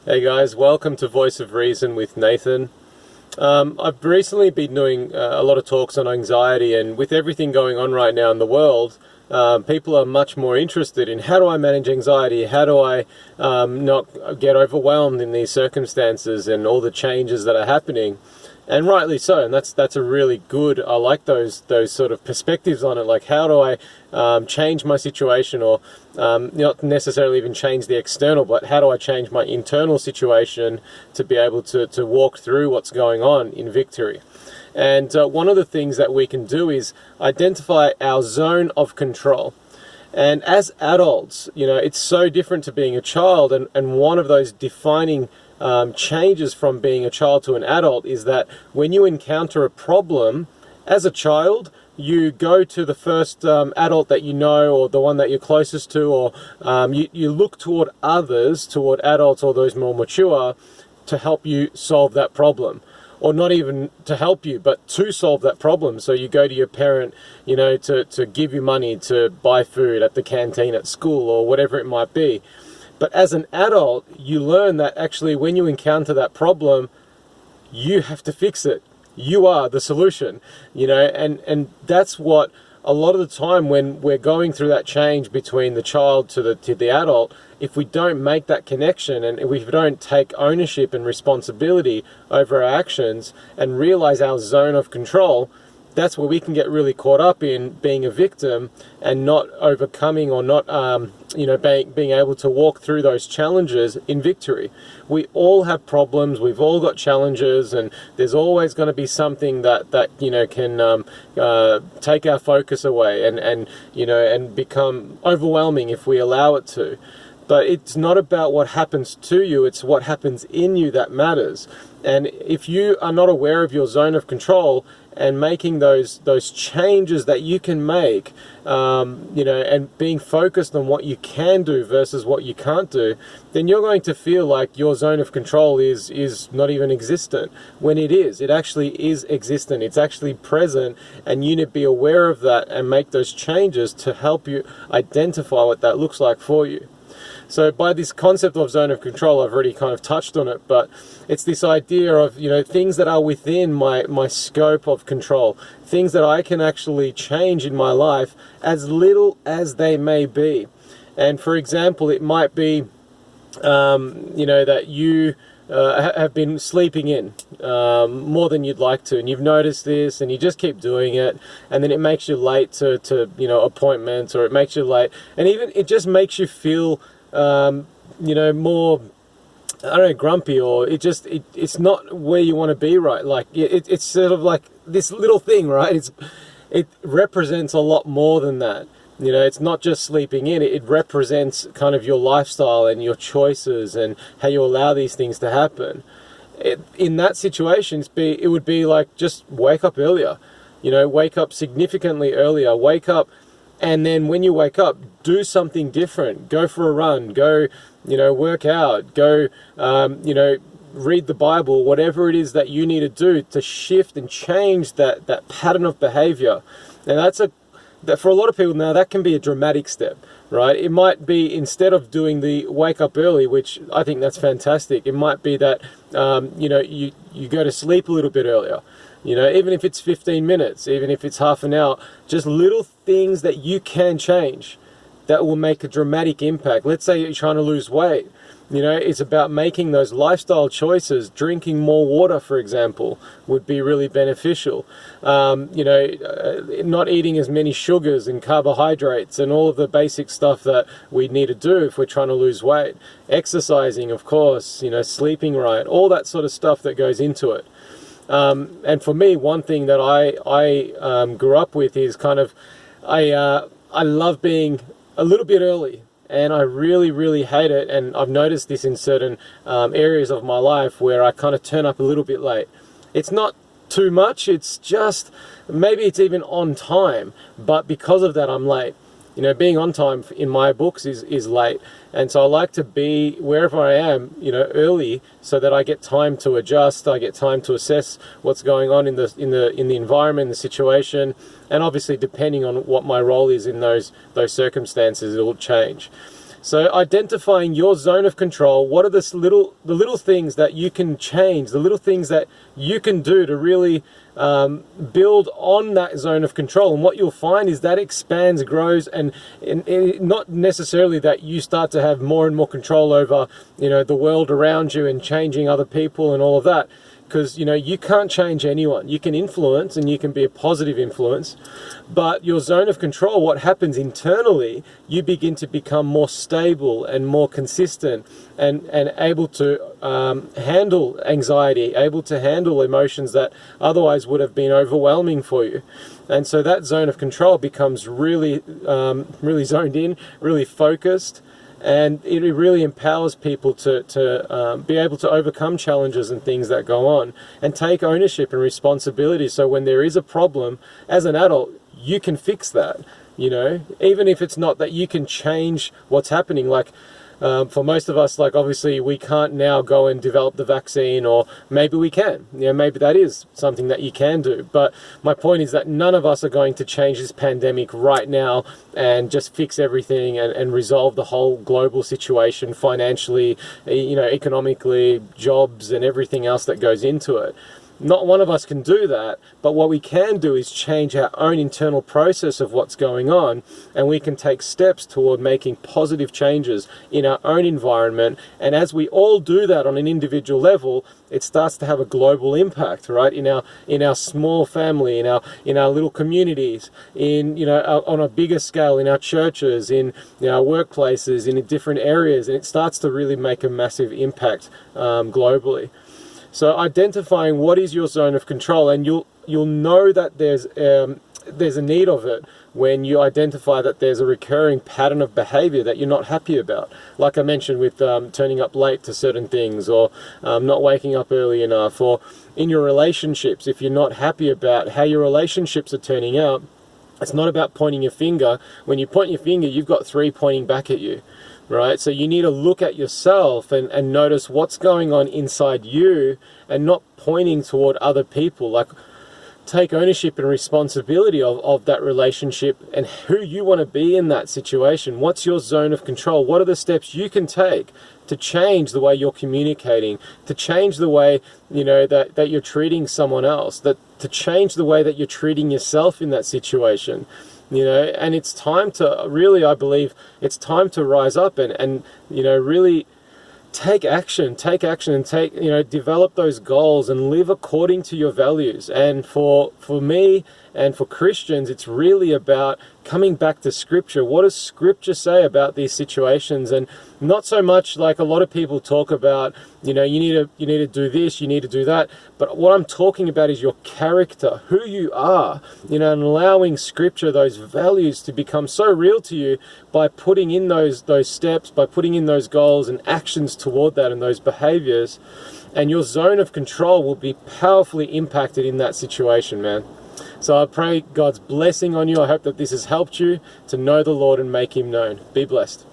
Hey guys, welcome to Voice of Reason with Nathan. I've recently been doing a lot of talks on anxiety, and with everything going on right now in the world, people are much more interested in how do I manage anxiety, how do I not get overwhelmed in these circumstances and all the changes that are happening. And rightly so, and that's a really good, I like those sort of perspectives on it, like how do I change my situation, or not necessarily even change the external, but how do I change my internal situation to be able to walk through what's going on in victory. And one of the things that we can do is identify our zone of control. And as adults, it's so different to being a child, and one of those defining changes from being a child to an adult is that when you encounter a problem as a child, you go to the first adult that you know, or the one that you're closest to, or you look toward others, toward adults or those more mature, to help you solve that problem. Or not even to help you, but to solve that problem. So you go to your parent, to give you money to buy food at the canteen at school or whatever it might be. But as an adult, you learn that actually when you encounter that problem, you have to fix it. You are the solution, and that's what a lot of the time when we're going through that change between the child to the adult, if we don't make that connection and if we don't take ownership and responsibility over our actions and realize our zone of control, that's where we can get really caught up in being a victim and not overcoming, or not being able to walk through those challenges in victory. We all have problems, we've all got challenges, and there's always going to be something that can take our focus away and become overwhelming if we allow it to. But it's not about what happens to you, it's what happens in you that matters. And if you are not aware of your zone of control and making those changes that you can make, and being focused on what you can do versus what you can't do, then you're going to feel like your zone of control is not even existent, when it actually is existent. It's actually present, and you need to be aware of that and make those changes to help you identify what that looks like for you. So by this concept of zone of control, I've already kind of touched on it, but it's this idea of, things that are within my scope of control, things that I can actually change in my life, as little as they may be. And for example, it might be, that you have been sleeping in more than you'd like to, and you've noticed this, and you just keep doing it, and then it makes you late to appointments, or it makes you late, and even it just makes you feel more, I don't know, grumpy, or it's not where you want to be, right? Like it's sort of like this little thing, right? It represents a lot more than that. It's not just sleeping in, it represents kind of your lifestyle and your choices and how you allow these things to happen. In that situation, it would be like, just wake up earlier, wake up significantly earlier, wake up. And then when you wake up, do something different. Go for a run, go, work out, go, read the Bible, whatever it is that you need to do to shift and change that pattern of behavior. And that for a lot of people now, that can be a dramatic step, right? It might be, instead of doing the wake up early, which I think that's fantastic, it might be that, you go to sleep a little bit earlier. Even if it's 15 minutes, even if it's half an hour, just little things that you can change that will make a dramatic impact. Let's say you're trying to lose weight. It's about making those lifestyle choices. Drinking more water, for example, would be really beneficial. Not eating as many sugars and carbohydrates and all of the basic stuff that we need to do if we're trying to lose weight. Exercising, of course, sleeping right, all that sort of stuff that goes into it. And for me, one thing that I grew up with is kind of, I love being a little bit early, and I really, really hate it. And I've noticed this in certain areas of my life where I kind of turn up a little bit late. It's not too much, it's just, maybe it's even on time, but because of that, I'm late. Being on time in my books is late. And so I like to be wherever I am, early, so that I get time to adjust, I get time to assess what's going on in the environment, the situation, and obviously depending on what my role is in those circumstances, it will change. So identifying your zone of control, what are the little things that you can change, the little things that you can do to really build on that zone of control. And what you'll find is that expands, grows, and not necessarily that you start to have more and more control over, the world around you and changing other people and all of that. Because, you can't change anyone. You can influence and you can be a positive influence, but your zone of control, what happens internally, you begin to become more stable and more consistent and able to handle anxiety, able to handle emotions that otherwise would have been overwhelming for you. And so that zone of control becomes really, really zoned in, really focused. And it really empowers people to be able to overcome challenges and things that go on and take ownership and responsibility. So when there is a problem, as an adult, you can fix that, even if it's not that you can change what's happening. Like, for most of us, like, obviously we can't now go and develop the vaccine, or maybe we can, maybe that is something that you can do. But my point is that none of us are going to change this pandemic right now and just fix everything and resolve the whole global situation financially, economically, jobs and everything else that goes into it. Not one of us can do that, but what we can do is change our own internal process of what's going on, and we can take steps toward making positive changes in our own environment. And as we all do that on an individual level, it starts to have a global impact, right? In our small family, in our little communities, on a bigger scale, in our churches, in our workplaces, in different areas, and it starts to really make a massive impact globally. So identifying what is your zone of control, and you'll know that there's a need of it when you identify that there's a recurring pattern of behavior that you're not happy about. Like I mentioned with turning up late to certain things, or not waking up early enough, or in your relationships, if you're not happy about how your relationships are turning out, it's not about pointing your finger. When you point your finger, you've got 3 pointing back at you. Right? So you need to look at yourself and notice what's going on inside you, and not pointing toward other people. Like, take ownership and responsibility of that relationship and who you want to be in that situation. What's your zone of control? What are the steps you can take to change the way you're communicating, to change the way, that you're treating someone else, to change the way that you're treating yourself in that situation? And it's time to really, I believe, it's time to rise up and really take action and develop those goals and live according to your values. And for me and for Christians, it's really about coming back to Scripture. What does Scripture say about these situations? And not so much like a lot of people talk about, you need to do this, you need to do that. But what I'm talking about is your character, who you are, and allowing Scripture, those values, to become so real to you by putting in those steps, by putting in those goals and actions toward that and those behaviors. And your zone of control will be powerfully impacted in that situation, man. So I pray God's blessing on you. I hope that this has helped you to know the Lord and make Him known. Be blessed.